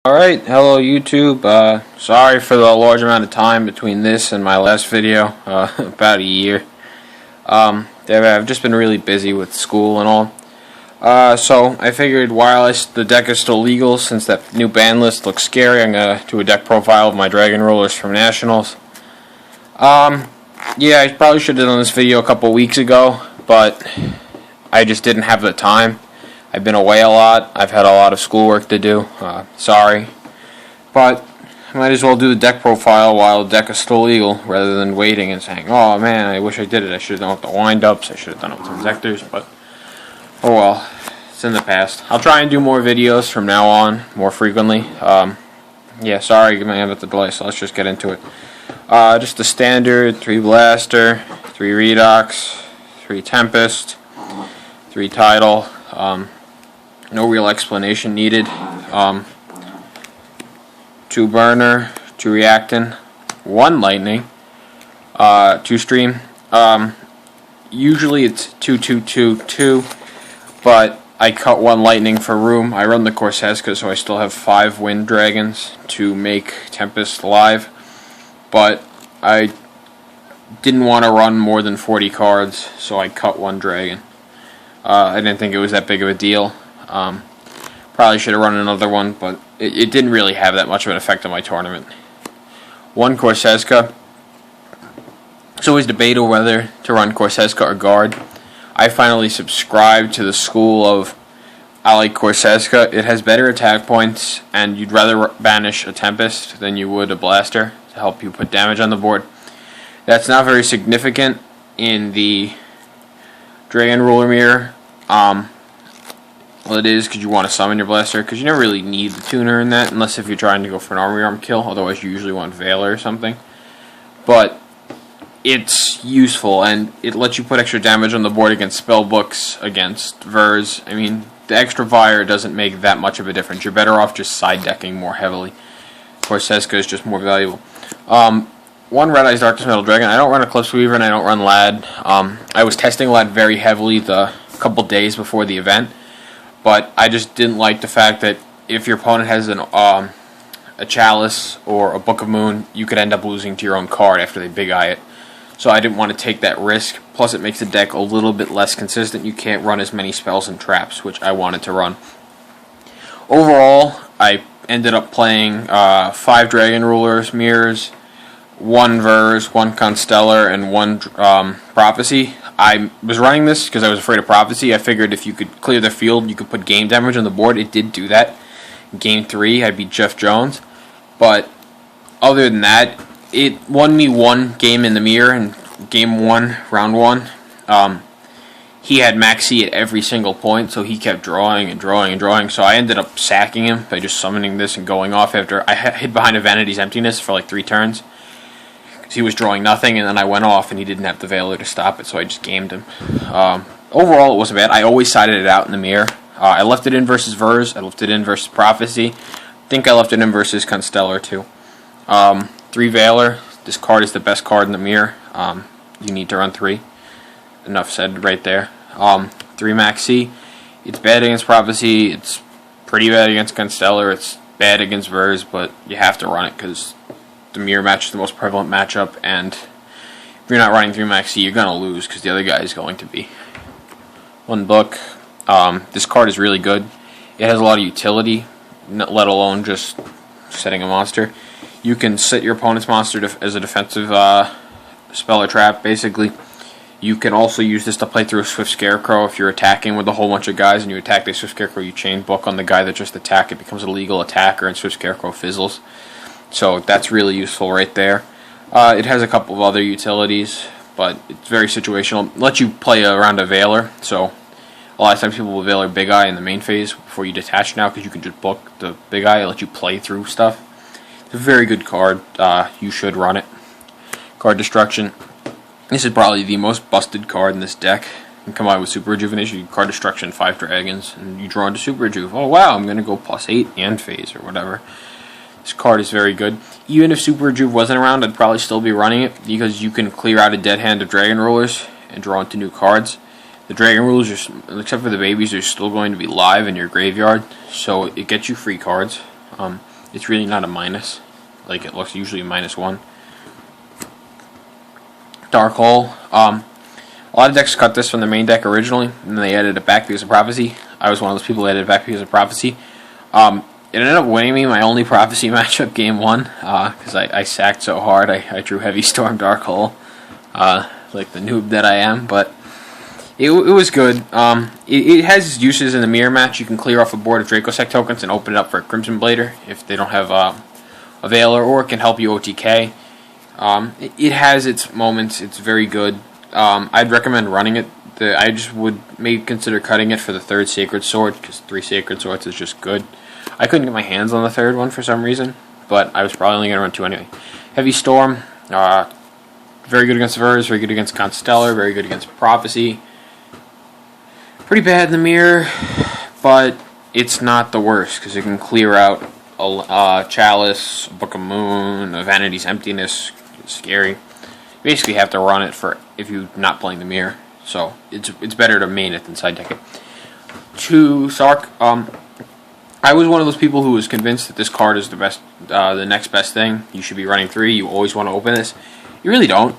Alright, hello YouTube. Sorry for the large amount of time between this and my last video, about a year. I've just been really busy with school and all. So I figured while the deck is still legal, since that new ban list looks scary, I'm going to do a deck profile of my Dragon Rulers from Nationals. Yeah, I probably should have done this video a couple weeks ago, but I just didn't have the time. I've been away a lot. I've had a lot of schoolwork to do. Sorry. But I might as well do the deck profile while the deck is still legal, rather than waiting and saying, oh man, I wish I did it. I should have done it with the wind-ups. I should have done it with the Injectors. But, oh well. It's in the past. I'll try and do more videos from now on, more frequently. Yeah, sorry about the delay, so let's just get into it. Just the standard 3 Blaster, 3 Redox, 3 Tempest, 3 Tidal. No real explanation needed. 2 Burner, 2 Reactant, 1 Lightning, 2 Stream. Usually it's 2-2-2-2, but I cut 1 Lightning for room. I run the Corseska, so I still have 5 Wind Dragons to make Tempest live, but I didn't want to run more than 40 cards, so I cut 1 Dragon. I didn't think it was that big of a deal. Probably should have run another one, but it didn't really have that much of an effect on my tournament. 1 Corseska. It's always debatable whether to run Corseska or Guard. I finally subscribed to the school of I like Corseska. It has better attack points, and you'd rather banish a Tempest than you would a Blaster to help you put damage on the board. That's not very significant in the Dragon Ruler mirror. Well, it is because you want to summon your Blaster, because you never really need the tuner in that, unless if you're trying to go for an Armory Arm kill. Otherwise, you usually want Veiler or something. But it's useful, and it lets you put extra damage on the board against spellbooks, against Vers. I mean, the extra Fire doesn't make that much of a difference. You're better off just side decking more heavily. Corseska is just more valuable. 1 Red Eyes Darkness Metal Dragon. I don't run Eclipse Weaver and I don't run Lad. I was testing Lad very heavily the couple days before the event, but I just didn't like the fact that if your opponent has a Chalice or a Book of Moon, you could end up losing to your own card after they Big Eye it. So I didn't want to take that risk. Plus, it makes the deck a little bit less consistent. You can't run as many spells and traps, which I wanted to run. Overall, I ended up playing 5 Dragon Rulers mirrors, 1 Vers, 1 Constellar, and 1 Prophecy. I was running this because I was afraid of Prophecy. I figured if you could clear the field, you could put game damage on the board. It did do that. Game 3, I beat Jeff Jones. But other than that, it won me 1 game in the mirror in game 1, round 1. He had max C at every single point, so he kept drawing and drawing and drawing. So I ended up sacking him by just summoning this and going off after I hid behind a Vanity's Emptiness for like 3 turns. He was drawing nothing, and then I went off, and he didn't have the Veiler to stop it, so I just gamed him. Overall, it wasn't bad. I always sided it out in the mirror. I left it in versus Vers. I left it in versus Prophecy. I think I left it in versus Constellar, too. 3 Veiler. This card is the best card in the mirror. You need to run 3. Enough said right there. 3 Max C. It's bad against Prophecy. It's pretty bad against Constellar. It's bad against Vers, but you have to run it, because the mirror match is the most prevalent matchup, and if you're not running 3 Max C, you're going to lose, because the other guy is going to be. 1 book. This card is really good. It has a lot of utility, let alone just setting a monster. You can set your opponent's monster as a defensive spell or trap, basically. You can also use this to play through a Swift Scarecrow. If you're attacking with a whole bunch of guys and you attack the Swift Scarecrow, you chain book on the guy that just attacked. It becomes a legal attacker, and Swift Scarecrow fizzles. So that's really useful right there. It has a couple of other utilities, but it's very situational. It lets you play around a Veiler, so a lot of times people will Veiler Big Eye in the main phase before you detach now, because you can just book the Big Eye and let you play through stuff. It's a very good card. You should run it. Card Destruction. This is probably the most busted card in this deck. You can come out with Super Rejuvenation, you Card Destruction, 5 Dragons, and you draw into Super Rejuve. Oh wow, I'm going to go +8 end phase or whatever. This card is very good. Even if Super Rejuve wasn't around, I'd probably still be running it, because you can clear out a dead hand of Dragon Rulers and draw into new cards. The Dragon Rulers, except for the babies, are still going to be live in your graveyard, so it gets you free cards. It's really not a minus, like it looks usually a -1. Dark Hole. A lot of decks cut this from the main deck originally, and then they added it back because of Prophecy. I was one of those people who added it back because of Prophecy. It ended up winning me my only Prophecy matchup game 1, because I sacked so hard. I drew Heavy Storm Dark Hole, like the noob that I am, but it was good. It has its uses in the mirror match. You can clear off a board of Dracossack tokens and open it up for a Crimson Blader if they don't have a Veiler, or it can help you OTK. It has its moments. It's very good. I'd recommend running it. I just would maybe consider cutting it for the 3rd Sacred Sword, because 3 Sacred Swords is just good. I couldn't get my hands on the 3rd one for some reason, but I was probably only going to run 2 anyway. Heavy Storm, very good against Verse, very good against Constellar, very good against Prophecy. Pretty bad in the mirror, but it's not the worst, because it can clear out a Chalice, a Book of Moon, a Vanity's Emptiness. It's scary. You basically have to run it for if you're not playing the mirror, so it's better to main it than side deck it. 2 Sark. I was one of those people who was convinced that this card is the best, the next best thing. You should be running 3. You always want to open this. You really don't.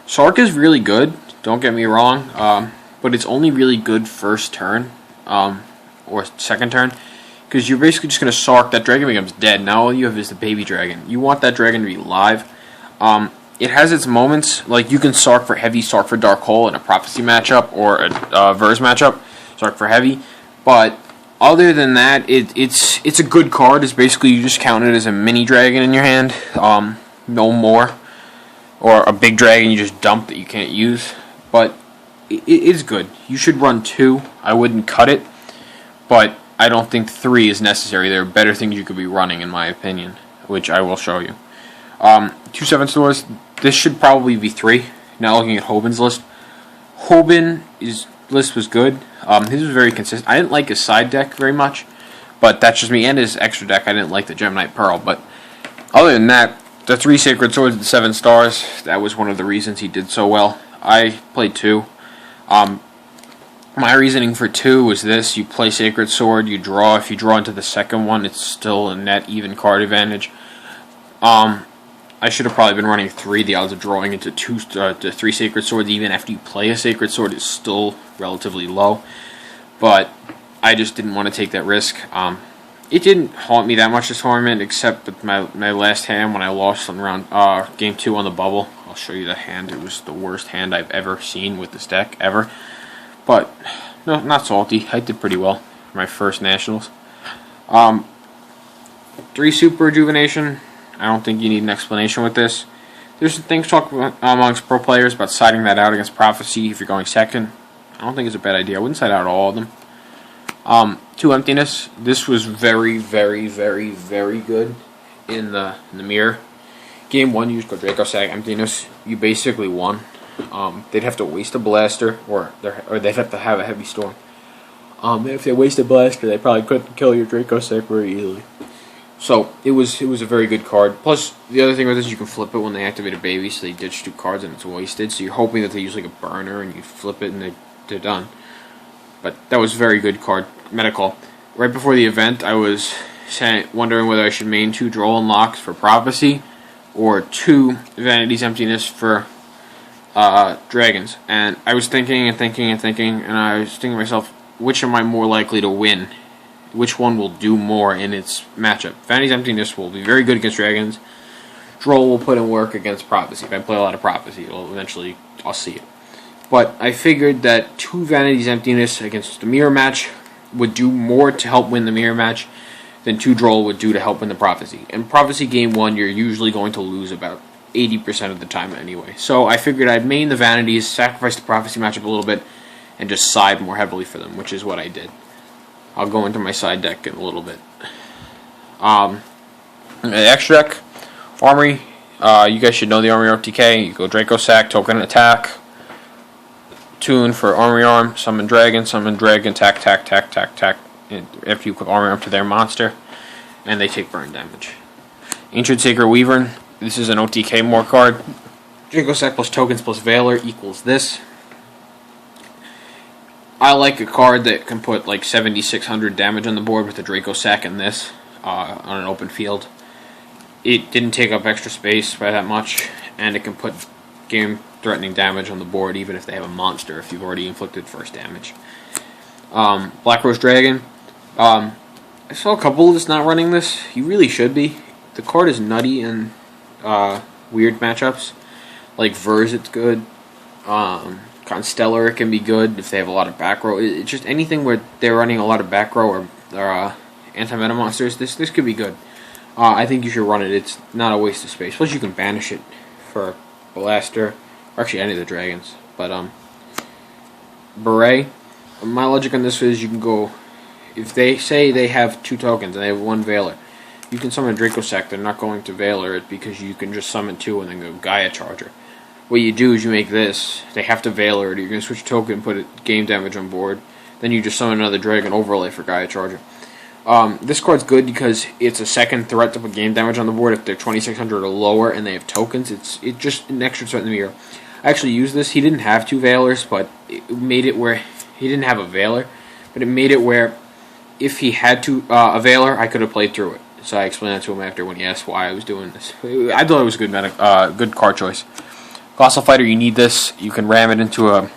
Sark is really good. Don't get me wrong. But it's only really good first turn, or second turn, because you're basically just going to Sark. That dragon becomes dead. Now all you have is the baby dragon. You want that dragon to be live. It has its moments. Like you can Sark for Heavy, Sark for Dark Hole in a Prophecy matchup or a Verse matchup. Sark for Heavy, but other than that, it's a good card. It's basically you just count it as a mini dragon in your hand, no more, or a big dragon you just dump that you can't use. But it's good. You should run 2. I wouldn't cut it, but I don't think 3 is necessary. There are better things you could be running, in my opinion, which I will show you. 2 7 stores. This should probably be 3. Now looking at Hoban's list, Hoban's list was good. His was very consistent. I didn't like his side deck very much, but that's just me. And his extra deck, I didn't like the Gemini Pearl. But other than that, the 3 Sacred Swords and 7 stars, that was one of the reasons he did so well. I played 2. My reasoning for 2 was this: you play Sacred Sword, you draw. If you draw into the second one, it's still a net even card advantage. I should have probably been running 3. The odds of drawing into 3 Sacred Swords, even after you play a Sacred Sword, is still relatively low. But I just didn't want to take that risk. It didn't haunt me that much this tournament, except with my last hand when I lost on round game 2 on the bubble. I'll show you the hand. It was the worst hand I've ever seen with this deck, ever. But, no, not salty. I did pretty well for my first Nationals. 3 Super Rejuvenation. I don't think you need an explanation with this. There's some things talked about amongst pro players about siding that out against Prophecy if you're going second. I don't think it's a bad idea. I wouldn't side out all of them. 2 Emptiness. This was very, very, very, very good in the mirror. Game 1, you just go Dracossack Emptiness. You basically won. They'd have to waste a Blaster, or they'd have to have a Heavy Storm. If they waste a Blaster, they probably couldn't kill your Dracossack very easily. So it was a very good card. Plus, the other thing with this, you can flip it when they activate a baby, so they ditch 2 cards and it's wasted. So you're hoping that they use like a burner and you flip it and they're done. But that was a very good card. Medical. Right before the event, I was wondering whether I should main 2 Droll and Locks for Prophecy or 2 Vanity's Emptiness for Dragons. And I was thinking and thinking and thinking, and I was thinking to myself, which am I more likely to win? Which one will do more in its matchup? Vanity's Emptiness will be very good against Dragons. Droll will put in work against Prophecy. If I play a lot of Prophecy, I'll see it. But I figured that 2 Vanity's Emptiness against the mirror match would do more to help win the mirror match than 2 Droll would do to help win the Prophecy. In Prophecy Game 1, you're usually going to lose about 80% of the time anyway. So I figured I'd main the Vanities, sacrifice the Prophecy matchup a little bit, and just side more heavily for them, which is what I did. I'll go into my side deck in a little bit. Extra deck, Armory. You guys should know the Armory OTK. You go Dracossack, token attack. Tune for Armory Arm, summon dragon, tack. After you put Armory Arm to their monster, and they take burn damage. Ancient Sacred Weaver. This is an OTK more card. Dracossack plus tokens plus Veiler equals this. I like a card that can put like 7,600 damage on the board with the Dracossack and this. on an open field. It didn't take up extra space by that much, and it can put game-threatening damage on the board even if they have a monster, if you've already inflicted first damage. Black Rose Dragon. I saw a couple that's not running this. You really should be. The card is nutty in weird matchups. Like Verz, it's good. Constellar, it can be good if they have a lot of back row. It's just anything where they're running a lot of back row or anti-meta monsters. This could be good. I think you should run it. It's not a waste of space. Plus, you can banish it for Blaster, or actually any of the dragons. But Beret. My logic on this is you can go. If they say they have 2 tokens and they have 1 Veiler, you can summon Dracossack. They're not going to Veiler it because you can just summon 2 and then go Gaia Charger. What you do is you make this. They have to Veiler it. You're going to switch token and put game damage on board. Then you just summon another dragon overlay for Gaia Charger. This card's good because it's a second threat to put game damage on the board if they're 2600 or lower and they have tokens. It's just an extra threat in the mirror. I actually used this. He didn't have 2 Veilers, but it made it where he didn't have a Veiler, but it made it where if he had a Veiler, I could have played through it. So I explained that to him after when he asked why I was doing this. I thought it was a good card choice. Colossal Fighter, you need this. You can ram it into a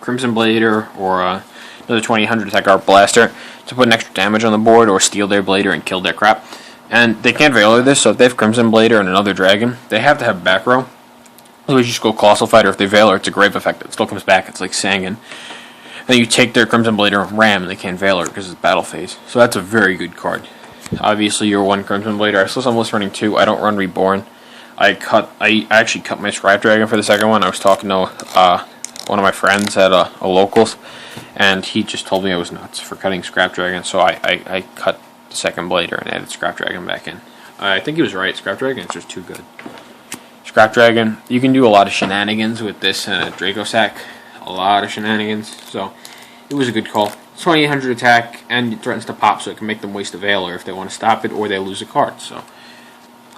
Crimson Blader or another 2800 attack Art Blaster to put an extra damage on the board or steal their Blader and kill their crap. And they can't Veiler this, so if they have Crimson Blader and another dragon, they have to have back row. Otherwise, you just go Colossal Fighter. If they Veiler, it's a Grave effect. It still comes back. It's like Sangan. Then you take their Crimson Blader and ram, and they can't Veiler because it's battle phase. So that's a very good card. Obviously, you're 1 Crimson Blader. I still am running 2. I don't run Reborn. I actually cut my Scrap Dragon for the second one. I was talking to one of my friends at a locals, and he just told me I was nuts for cutting Scrap Dragon. So I cut the second Blader and added Scrap Dragon back in. I think he was right. Scrap Dragon is just too good. Scrap Dragon, you can do a lot of shenanigans with this and a Dracossack. A lot of shenanigans. So it was a good call. 2800 attack, and it threatens to pop, so it can make them waste a Veiler if they want to stop it or they lose a card. So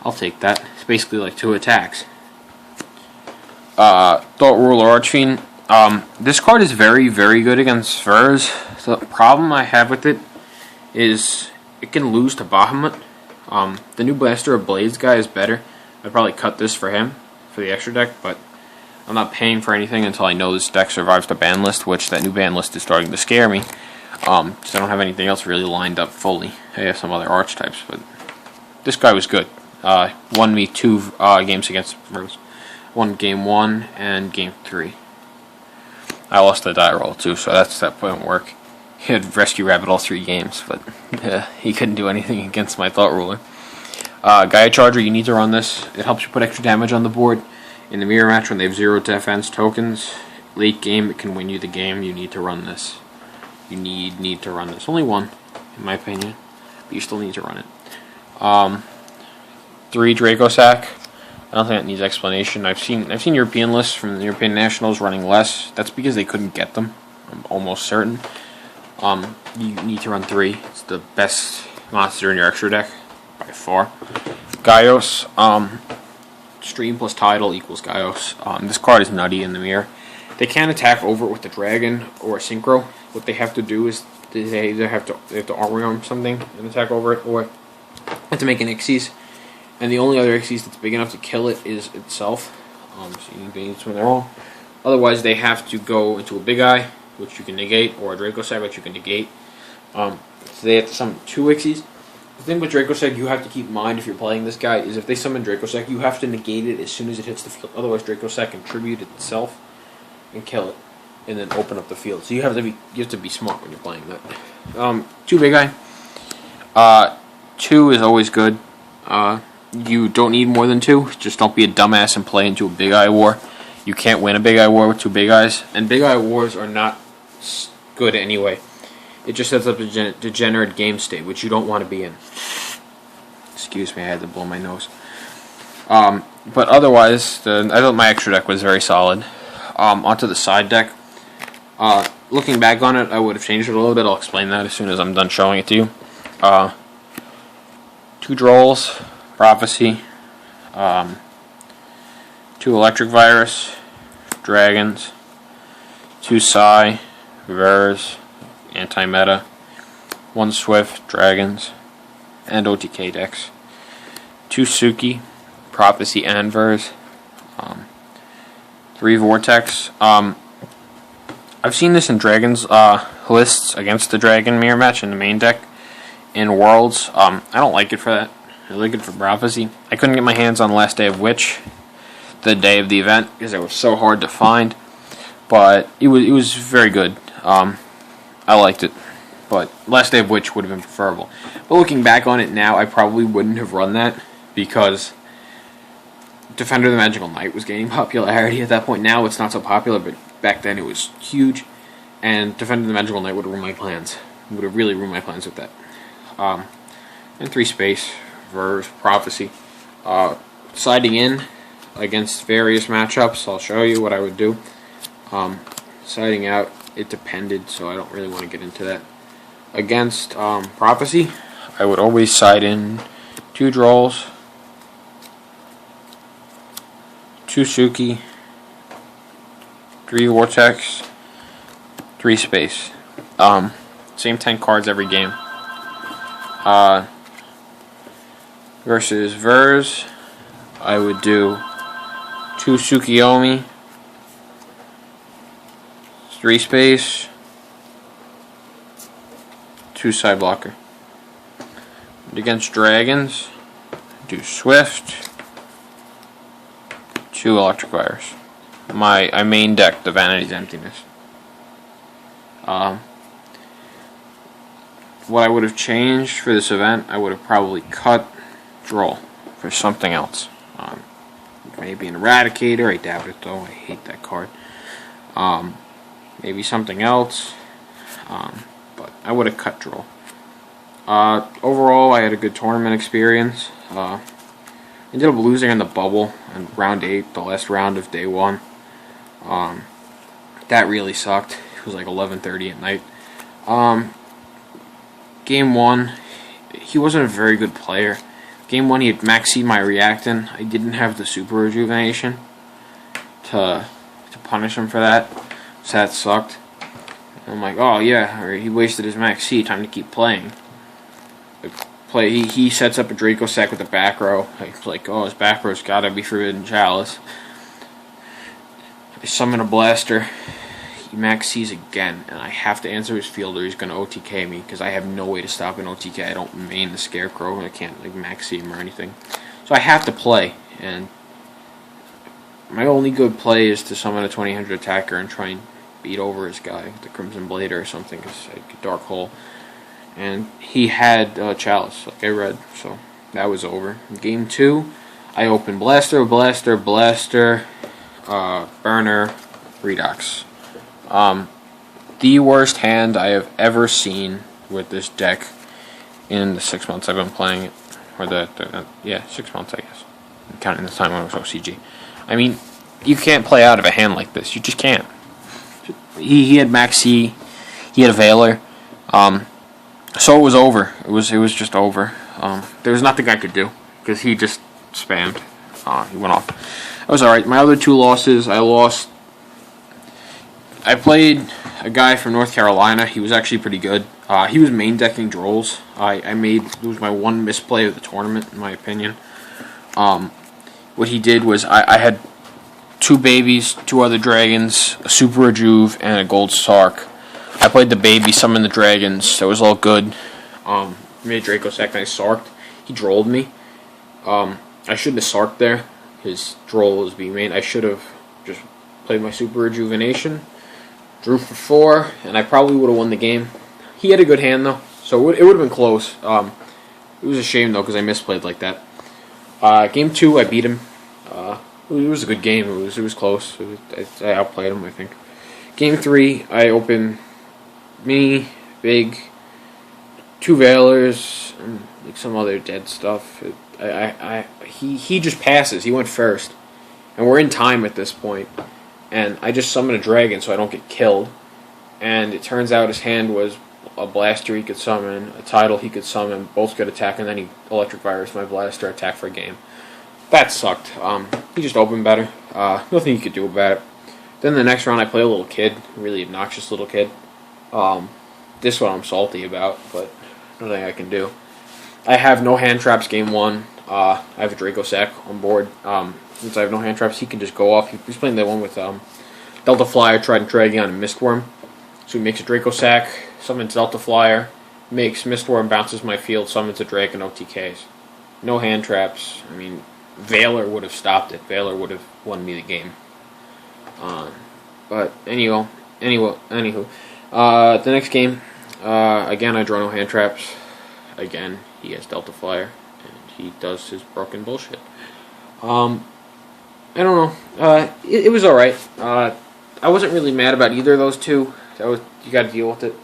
I'll take that. It's basically like 2 attacks. Thought Ruler Archfiend. This card is very, very good against Verz. The problem I have with it is it can lose to Bahamut. The new Blaster of Blades guy is better. I'd probably cut this for him, for the extra deck, but I'm not paying for anything until I know this deck survives the ban list, which that new ban list is starting to scare me. Because I don't have anything else really lined up fully. I have some other archetypes, but this guy was good. Won me 2 games against Verz. Won game 1 and game 3. I lost the die roll too, so that wouldn't work. He had Rescue Rabbit all 3 games, but he couldn't do anything against my Thought Ruler. Gaia Charger, you need to run this. It helps you put extra damage on the board. In the mirror match, when they have 0 defense tokens, late game, it can win you the game. You need to run this. You need to run this. Only 1, in my opinion, but you still need to run it. 3 Dracossack. I don't think that needs explanation. I've seen European lists from the European Nationals running less. That's because they couldn't get them. I'm almost certain. You need to run 3. It's the best monster in your extra deck by far. Gaios. Stream plus Tidal equals Gaios. This card is nutty in the mirror. They can't attack over it with the dragon or synchro. What they have to do is they either have to armor arm something and attack over it, or have to make an Ixies. And the only other Ixies that's big enough to kill it is itself. So you need to win their own. Otherwise, they have to go into a Big Eye, which you can negate, or a Dracossack, which you can negate. So they have to summon 2 Ixies. The thing with Dracossack you have to keep in mind if you're playing this guy is if they summon Dracossack, you have to negate it as soon as it hits the field. Otherwise, Dracossack can tribute itself and kill it, and then open up the field. So you have to be smart when you're playing that. 2 Big Eye. 2 is always good. You don't need more than 2. Just don't be a dumbass and play into a Big Eye war. You can't win a Big Eye war with 2 Big Eyes, and Big Eye wars are not good anyway. It just sets up a degenerate game state, which you don't want to be in. Excuse me, I had to blow my nose. But otherwise, I thought my extra deck was very solid. Onto the side deck. Looking back on it, I would have changed it a little bit. I'll explain that as soon as I'm done showing it to you. 2 Drolls, Prophecy, 2 Electric Virus, Dragons, 2 Psy, Verz, Anti-Meta, 1 Swift, Dragons, and OTK decks. 2 Suki, Prophecy, and Verse. 3 Vortex. I've seen this in Dragons lists against the Dragon Mirror match in the main deck in Worlds. I don't like it for that. I like it for Prophecy. I couldn't get my hands on Last Day of Witch the day of the event because it was so hard to find, but it was very good. I liked it, but Last Day of Witch would have been preferable. But looking back on it now, I probably wouldn't have run that because Defender of the Magical Knight was gaining popularity at that point. Now it's not so popular, but back then it was huge, and Defender of the Magical Knight would have ruined my plans. Would have really ruined my plans with that. And 3 space versus Prophecy. Siding in against various matchups, I'll show you what I would do. Siding out, it depended, so I don't really want to get into that. Against Prophecy, I would always side in 2 Drolls, 2 Suki, 3 Vortex, 3 space. Same 10 cards every game. Versus Verse, I would do 2 Tsukiyomi, 3 space, 2 side blocker. And against Dragons, do Swift, 2 Electric Virus. I main deck the Vanity's Emptiness. What I would have changed for this event, I would have probably cut Droll for something else. Maybe an Eradicator. I doubt it though. I hate that card. Maybe something else. But I would have cut Droll. Overall, I had a good tournament experience. I ended up losing in the bubble in round 8, the last round of day 1. That really sucked. It was like 11:30 at night. Game 1, he wasn't a very good player. Game 1, he had maxed my Reactin. I didn't have the Super Rejuvenation to punish him for that, so that sucked. I'm like, oh yeah, he wasted his max C, time to keep playing. He sets up a Draco sack with a back row. It's like, oh, his back row's gotta be Forbidden Chalice. I summon a Blaster. He max C's again, and I have to answer his field or he's gonna OTK me because I have no way to stop an OTK. I don't main the Scarecrow. I can't like max C him or anything. So I have to play, and my only good play is to summon a 2000 attacker and try and beat over his guy with the Crimson Blade or something because I could Dark Hole. And he had Chalice, like I read, so that was over. In game 2, I opened Blaster, Blaster, Blaster, Burner, Redox. The worst hand I have ever seen with this deck in the 6 months I've been playing it. Or yeah, 6 months I guess. I'm counting the time when I was OCG. I mean, you can't play out of a hand like this. You just can't. He had Max C, he had a Veiler. So it was over. It was just over. There was nothing I could do because he just spammed. He went off. That was alright. My other 2 losses, I played a guy from North Carolina. He was actually pretty good. He was main decking Drolls. It was my one misplay of the tournament, in my opinion. What he did was I had 2 babies, 2 other dragons, a Super Rejuve, and a Gold Sark. I played the baby, summoned the dragons. That was all good. Made Draco sack, and I Sarked. He Drolled me. I shouldn't have Sarked there. His Droll was being made. I should have just played my Super Rejuvenation. Drew for 4, and I probably would have won the game. He had a good hand, though, so it would have been close. It was a shame, though, because I misplayed like that. Game 2, I beat him. It was a good game. It was close. I outplayed him, I think. Game 3, I opened Mini, Big, 2 Veilers, and like some other dead stuff. He just passes. He went first, and we're in time at this point. And I just summoned a dragon so I don't get killed. And it turns out his hand was a Blaster he could summon, a Tidal he could summon, both could attack, and then he Electric Virus my Blaster, attack for a game. That sucked. He just opened better. Nothing he could do about it. Then the next round I play a little kid, a really obnoxious little kid. This one I'm salty about, but nothing I can do. I have no hand traps game 1. I have a Draco Sack on board. Since I have no hand traps, he can just go off. He's playing the one with Delta Flyer, Trident Dragon, and Mistworm. So he makes a Draco Sack, summons Delta Flyer, makes Mistworm, bounces my field, summons a Dragon, OTKs. No hand traps. I mean, Valor would have stopped it. Valor would have won me the game. But anywho, the next game, again, I draw no hand traps. Again, he has Delta Flyer, and he does his broken bullshit. I don't know. It was alright. I wasn't really mad about either of those two. You got to deal with it.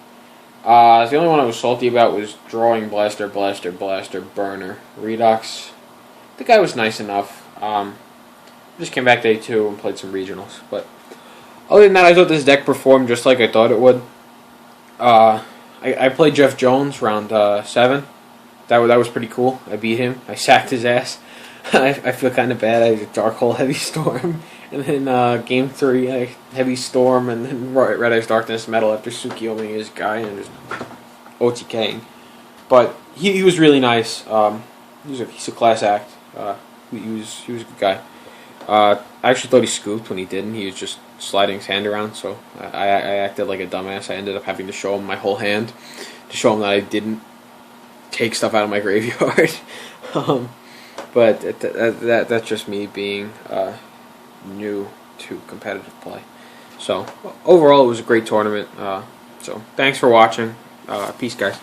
The only one I was salty about was drawing Blaster, Burner, Redox. The guy was nice enough. Just came back day 2 and played some regionals. But other than that, I thought this deck performed just like I thought it would. I played Jeff Jones round 7. That was pretty cool. I beat him. I sacked his ass. I feel kind of bad. I had Dark Hole, Heavy Storm, and then game 3, Heavy Storm, and then Red Eyes Darkness Metal after Tsukiyomi his guy and just OTKing. But he was really nice. He's a class act. He was a good guy. I actually thought he scooped when he didn't. He was just sliding his hand around, so I acted like a dumbass. I ended up having to show him my whole hand to show him that I didn't take stuff out of my graveyard. But that's just me being new to competitive play. So overall, it was a great tournament. So thanks for watching. Peace, guys.